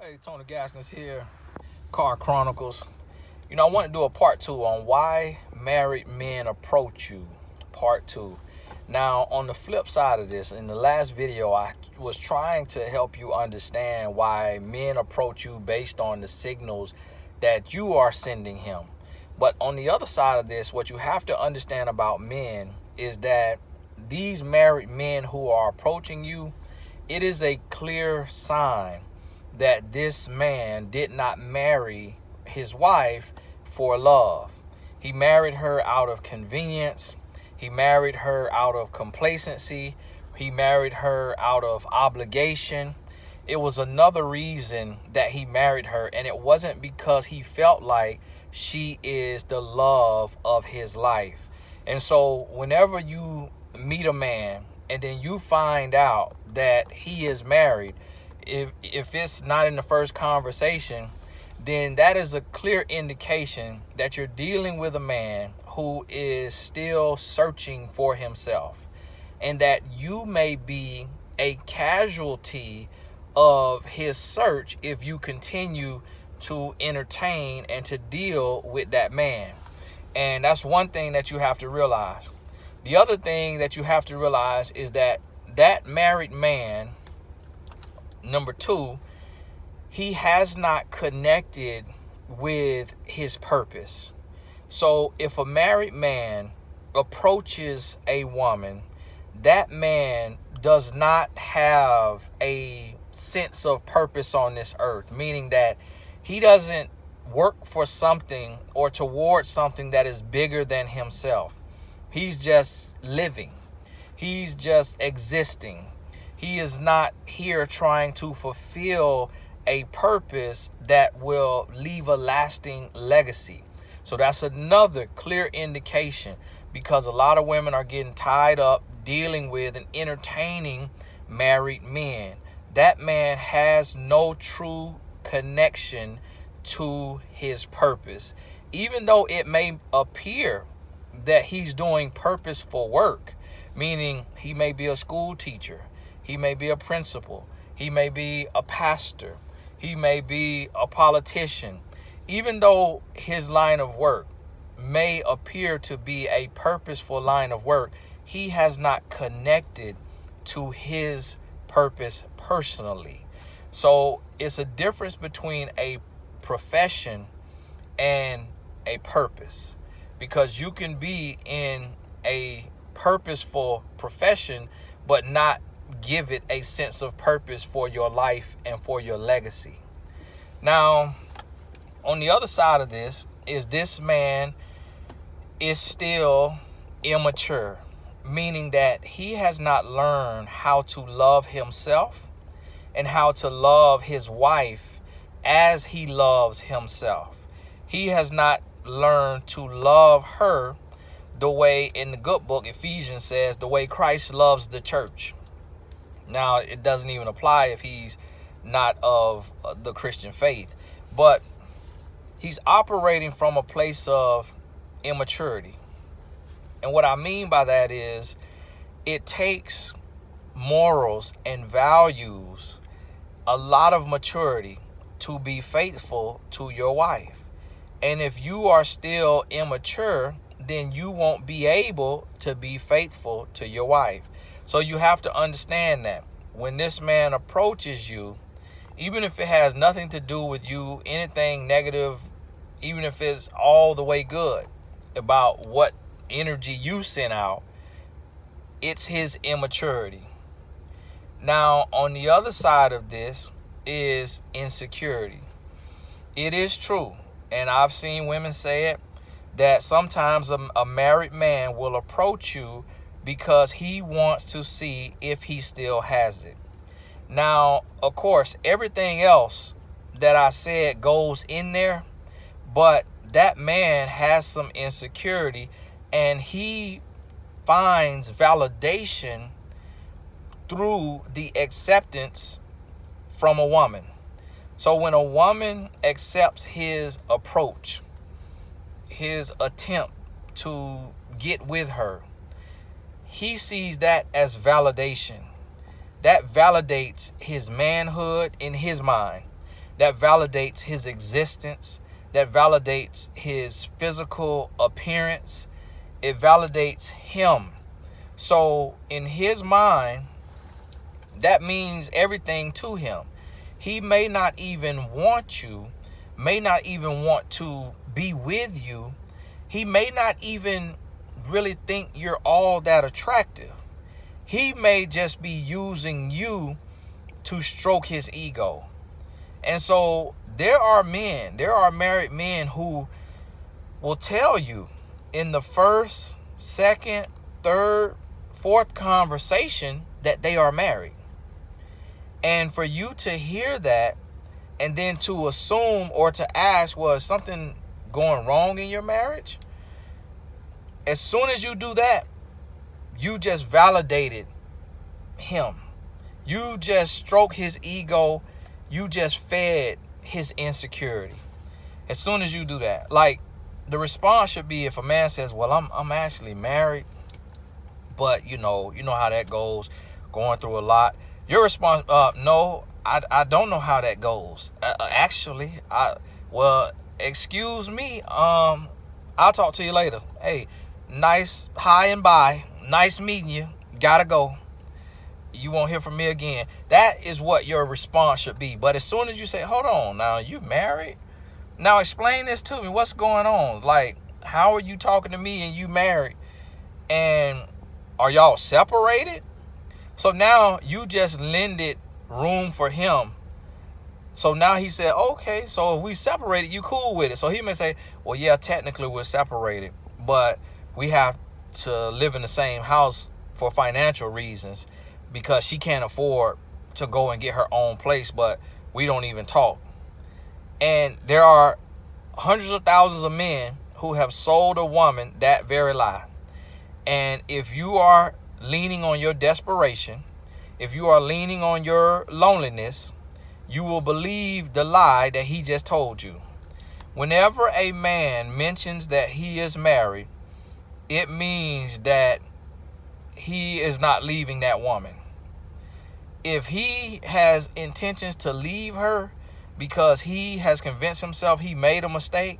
Hey, Tony Gaskins here, Car Chronicles. I want to do a part 2 on why married men approach you. Part 2. Now, on the flip side of this, in the last video, I was trying to help you understand why men approach you based on the signals that you are sending him. But on the other side of this, what you have to understand about men is that these married men who are approaching you, it is a clear sign that this man did not marry his wife for love. He married her out of convenience. He married her out of complacency. He married her out of obligation. It was another reason that he married her, and it wasn't because he felt like she is the love of his life. And so whenever you meet a man and then you find out that he is married, if it's not in the first conversation, then that is a clear indication that you're dealing with a man who is still searching for himself, and that you may be a casualty of his search if you continue to entertain and to deal with that man. And that's one thing that you have to realize. The other thing that you have to realize is that married man, number 2, he has not connected with his purpose. So if a married man approaches a woman, that man does not have a sense of purpose on this earth, meaning that he doesn't work for something or towards something that is bigger than himself. He's just living. He's just existing. He is not here trying to fulfill a purpose that will leave a lasting legacy. So that's another clear indication, because a lot of women are getting tied up dealing with and entertaining married men. That man has no true connection to his purpose. Even though it may appear that he's doing purposeful work, meaning he may be a school teacher, he may be a principal, he may be a pastor, he may be a politician. Even though his line of work may appear to be a purposeful line of work, he has not connected to his purpose personally. So it's a difference between a profession and a purpose, because you can be in a purposeful profession but not give it a sense of purpose for your life and for your legacy. Now, on the other side of this man is still immature, meaning that he has not learned how to love himself and how to love his wife as he loves himself. He has not learned to love her the way, in the good book Ephesians says, the way Christ loves the church. Now, it doesn't even apply if he's not of the Christian faith, but he's operating from a place of immaturity. And what I mean by that is, it takes morals and values, a lot of maturity to be faithful to your wife. And if you are still immature, then you won't be able to be faithful to your wife. So you have to understand that when this man approaches you, even if it has nothing to do with you, anything negative, even if it's all the way good about what energy you send out, it's his immaturity. Now, on the other side of this is insecurity. It is true, and I've seen women say it, that sometimes a married man will approach you because he wants to see if he still has it. Now, of course, everything else that I said goes in there, but that man has some insecurity, and he finds validation through the acceptance from a woman. So when a woman accepts his approach, his attempt to get with her, he sees that as validation. That validates his manhood in his mind. that validates his existence, that validates his physical appearance. It validates him. So in his mind, that means everything to him. He may not even want you, may not even want to be with you. He may not even really think you're all that attractive. He may just be using you to stroke his ego. And so there are married men who will tell you in the first, second, third, fourth conversation that they are married. And for you to hear that and then to assume or to ask, was something going wrong in your marriage? As soon as you do that, you just validated him. You just stroked his ego. You just fed his insecurity. As soon as you do that, like, the response should be, if a man says, well, I'm actually married, but you know how that goes, going through a lot. Your response, no, I don't know how that goes. Actually, excuse me. I'll talk to you later. Hey, nice hi and bye. Nice meeting you. Gotta go. You won't hear from me again. That is what your response should be. But as soon as you say, hold on, now you married? Now explain this to me. What's going on? Like, how are you talking to me and you married? And are y'all separated? So now you just lended room for him. So now he said, okay, so if we separated, you cool with it. So he may say, well, yeah, technically we're separated, but we have to live in the same house for financial reasons because she can't afford to go and get her own place, but we don't even talk. And there are hundreds of thousands of men who have sold a woman that very lie. And if you are leaning on your desperation, if you are leaning on your loneliness, you will believe the lie that he just told you. Whenever a man mentions that he is married, it means that he is not leaving that woman. If he has intentions to leave her because he has convinced himself he made a mistake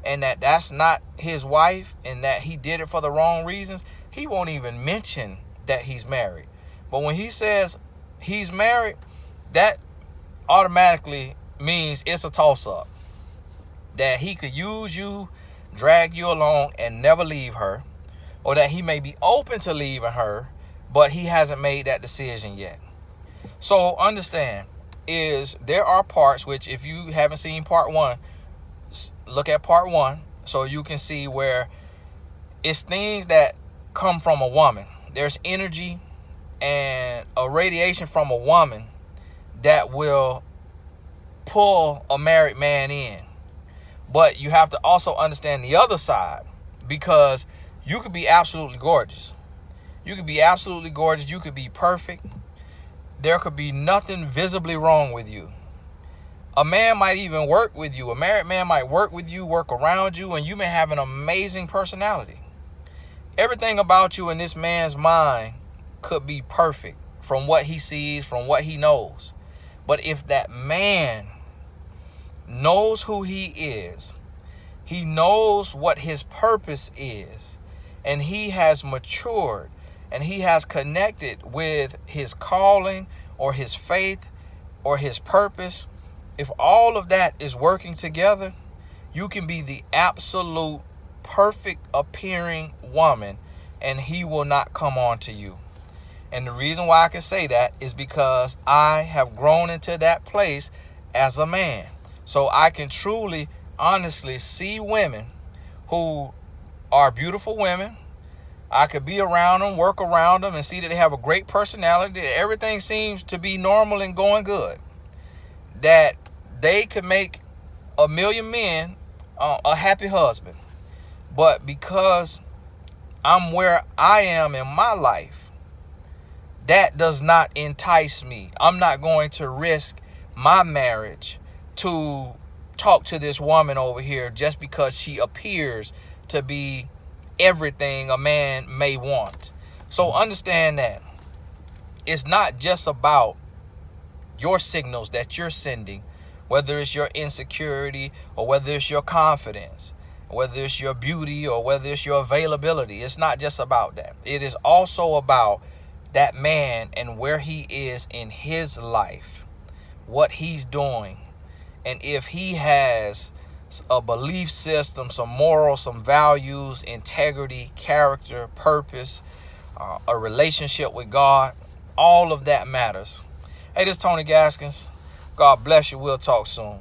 and that that's not his wife and that he did it for the wrong reasons, he won't even mention that he's married. But when he says he's married, that automatically means it's a toss-up. That he could use you, drag you along, and never leave her. Or that he may be open to leaving her, but he hasn't made that decision yet. So understand, there are parts, which if you haven't seen part 1, look at part 1 so you can see where it's things that come from a woman. There's energy and a radiation from a woman that will pull a married man in. But you have to also understand the other side, because you could be absolutely gorgeous. You could be absolutely gorgeous. You could be perfect. There could be nothing visibly wrong with you. A man might even work with you. A married man might work with you, work around you, and you may have an amazing personality. Everything about you in this man's mind could be perfect from what he sees, from what he knows. But if that man knows who he is, he knows what his purpose is, and he has matured, and he has connected with his calling or his faith or his purpose, if all of that is working together, you can be the absolute perfect appearing woman and he will not come on to you. And the reason why I can say that is because I have grown into that place as a man. So I can truly, honestly see women who are beautiful women. I could be around them, work around them, and see that they have a great personality. Everything seems to be normal and going good. That they could make a million men a happy husband. But because I'm where I am in my life, that does not entice me. I'm not going to risk my marriage to talk to this woman over here just because she appears to be everything a man may want. So understand that it's not just about your signals that you're sending, whether it's your insecurity or whether it's your confidence, whether it's your beauty or whether it's your availability. It's not just about that. It is also about that man and where he is in his life, what he's doing, and if he has a belief system, some morals, some values, integrity, character, purpose, a relationship with God. All of that matters. Hey, this is Tony Gaskins. God bless you. We'll talk soon.